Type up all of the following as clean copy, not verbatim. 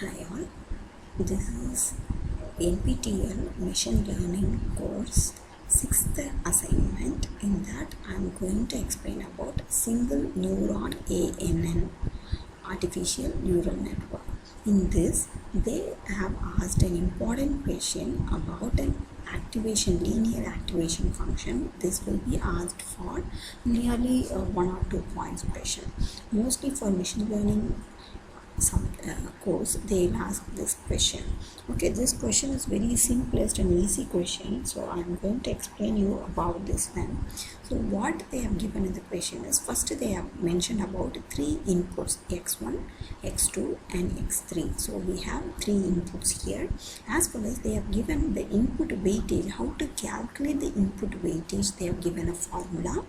Hi all, this is NPTEL Machine Learning course 6th assignment. In that I am going to explain about single neuron ANN, artificial neural network. In this they have asked an important question about an linear activation function. This will be asked for nearly 1 or 2 points question. Mostly for machine learning course they'll ask this question. Okay, this question is very simplest and easy question, so I'm going to explain you about this one. So what they have given in the question is, first they have mentioned about 3 inputs, x1, x2 and x3. So we have 3 inputs here, as well as they have given the input weightage. How to calculate the input weightage, they have given a formula,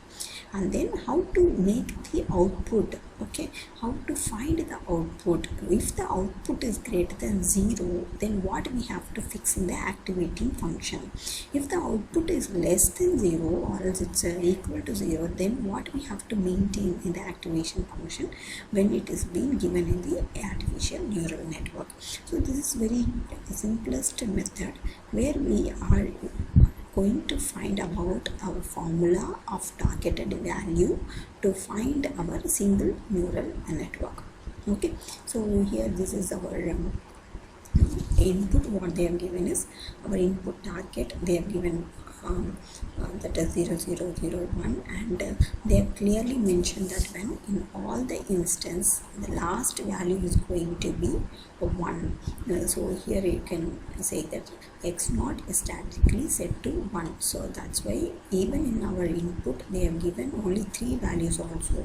and then how to make the output. Okay, how to find the output. If the output is greater than 0, then what we have to fix in the activating function. If the output is less than 0 or else it's equal to 0, then what we have to maintain in the activation function when it is being given in the artificial neural network. So this is very simplest method where we are going to find about our formula of targeted value to find our single neural network. Okay, so here this is our input. What they have given is our input target. They have given that is 0, 0, 0, 1, and they have clearly mentioned that when in all the instance the last value is going to be 1. So here you can say that x0 is statically set to 1. So that's why even in our input they have given only 3 values also.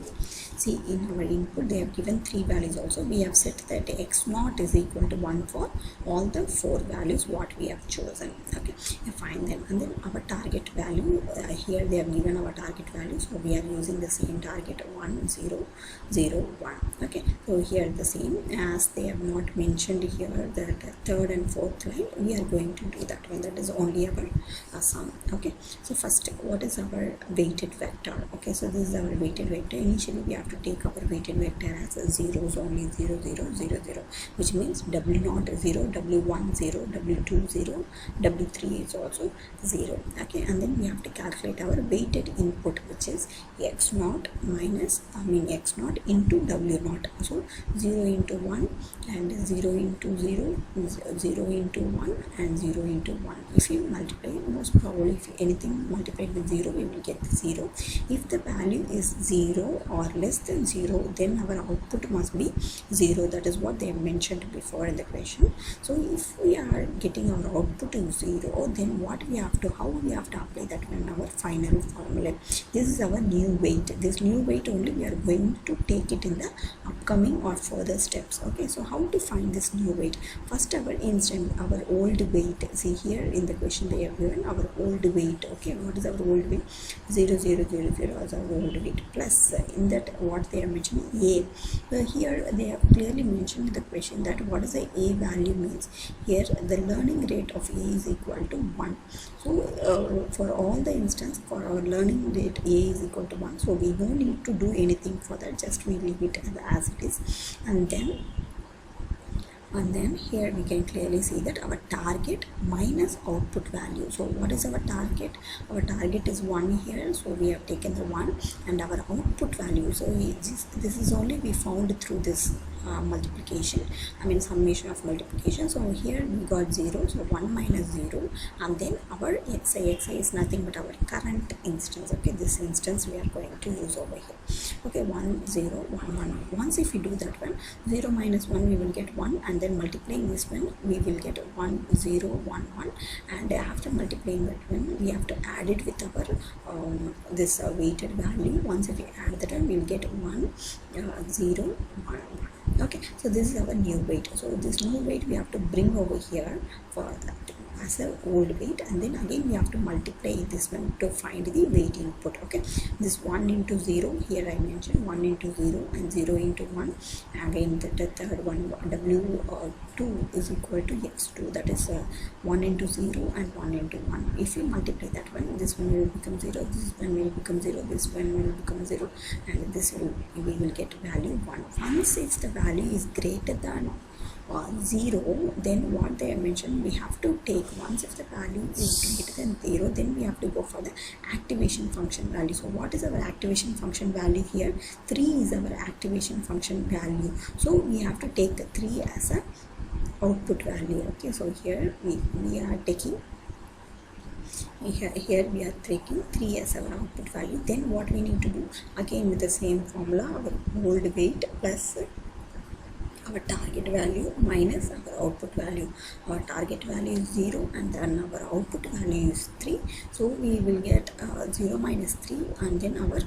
See, in our input they have given 3 values also. We have set that x0 is equal to 1 for all the 4 values what we have chosen. Okay, fine then. And then our target value, here they have given our target value, so we are using the same target 1, 0, 0, 1. Okay, so here the same, as they have not mentioned here that third and fourth line, we are going to do that one. That is only our sum. Okay, so first, what is our weighted vector? Okay, so this is our weighted vector. Initially we have to take our weighted vector as zeros only, 0, 0, 0, 0, which means w0 0, w1 0, w2 0, w3 is also 0. Okay, and then we have to calculate our weighted input, which is x0 minus x0 into w0. So 0 into 1 and 0 into 0, 0 into 1 and 0 into 1. If you multiply, most probably if anything multiplied with 0, we will get 0. If the value is 0 or less than 0, then our output must be 0. That is what they have mentioned before in the question. So if we are getting our output is 0, then what we have to, how we have to apply that in our final formula. This is our new weight. This new weight only we are going to take it in the upcoming or further steps. Okay, so how to find this new weight? First, our instant, our old weight. See here in the question they have given our old weight. Okay, what is our old weight? 0, 0, 0, 0 is our old weight, plus in that what they are mentioning a. Here they have clearly mentioned in the question that what is the a value means. Here the learning rate of a is equal to 1. So for all the instance, for our learning rate a is equal to 1, so we don't need to do anything for that, just we leave it as it is. And then here we can clearly see that our target minus output value. So what is our target? Our target is 1 here, so we have taken the 1, and our output value, so this is only we found through this multiplication, summation of multiplication. So here we got 0, so 1 minus 0, and then our xi is nothing but our current instance. Okay, this instance we are going to use over here. Okay, 1, 0, 1, 1. Once if we do that one, 0 minus 1 we will get 1, and then multiplying this one we will get 1, 0, 1, 1, and after multiplying that one we have to add it with our this weighted value. Once if we add that one, we will get 1, 0, 1, 1. Okay, so this is our new weight. So this new weight we have to bring over here for that as a old weight, and then again we have to multiply this one to find the weight input. Okay, this 1 into 0, here I mentioned 1 into 0 and 0 into 1. Again the third one, w2 is equal to x2, that is 1 into 0 and 1 into 1. If you multiply that one, this one will become 0, this one will become 0, this one will become 0, and this will, we will get value 1. Once if the value is greater than 0, then what they have mentioned, we have to take, once if the value is greater than 0, then we have to go for the activation function value. So what is our activation function value here? 3 is our activation function value, so we have to take 3 as a output value. Okay, so here we are taking here we are taking 3 as our output value. Then what we need to do, again with the same formula, our old weight plus our target value minus our output value. Our target value is 0 and then our output value is 3, so we will get 0 minus 3 and then our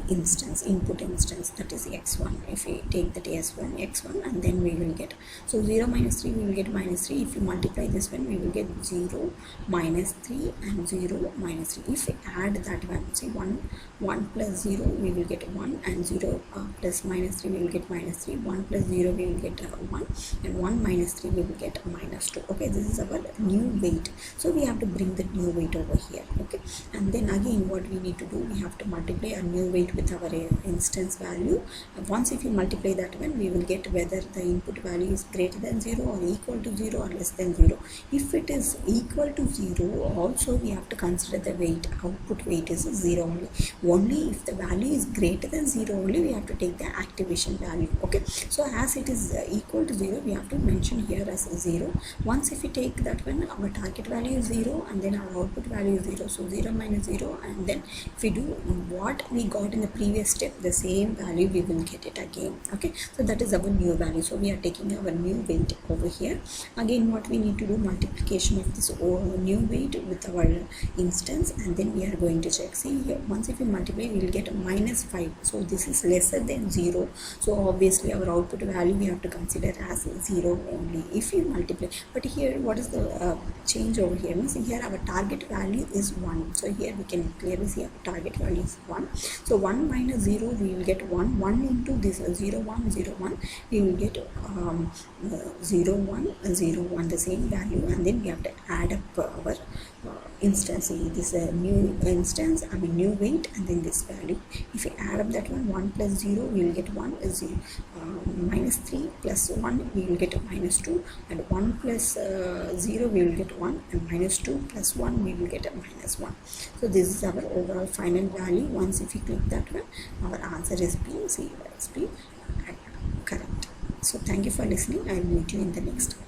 input instance, that is x1. If we take that x1 and then we will get, so 0 minus 3 we will get minus 3. If you multiply this one, we will get 0 minus 3 and 0 minus 3. If we add that one, see 1 plus 0 we will get 1 and 0 plus minus 3 we will get minus 3. 1 plus 0 we will get 1 and 1 minus 3 we will get minus 2. Okay, this is our new weight, so we have to bring the new weight over here. Okay, and then again what we need to do, we have to multiply our new weight with our instance value. Once if you multiply that one, we will get whether the input value is greater than 0 or equal to 0 or less than 0. If it is equal to 0, also we have to consider the weight, output weight is 0 only. Only if the value is greater than 0 only we have to take the activation value. Okay, so as it is equal to 0, we have to mention here as 0. Once if we take that one, our target value is 0 and then our output value is 0, so 0 minus 0, and then if we do what we got in the previous step, the same value we will get it again. Okay, so that is our new value, so we are taking our new weight over here. Again what we need to do, multiplication of this new weight with our instance, and then we are going to check. See here, once if we multiply we will get minus 5, so this is lesser than 0, so obviously our output value we have to consider as 0 only if you multiply. But here what is the change over here, means here our target value is 1, so here we can clearly see our target value is 1. So 1 minus 0 we will get 1 into this 0 1 0 1, we will get 0 1 0 1, the same value, and then we have to add up our instance. This new instance, I mean new weight, and then this value. If we add up that one plus 0 we will get 1 is 0, minus 3 plus 1 we will get minus 2, and 1 plus 0 we will get 1, and minus 2 plus 1 we will get a minus 1. So this is our overall final value. Once if we click that one, our answer is B. See, it's B correct. So thank you for listening. I will meet you in the next one.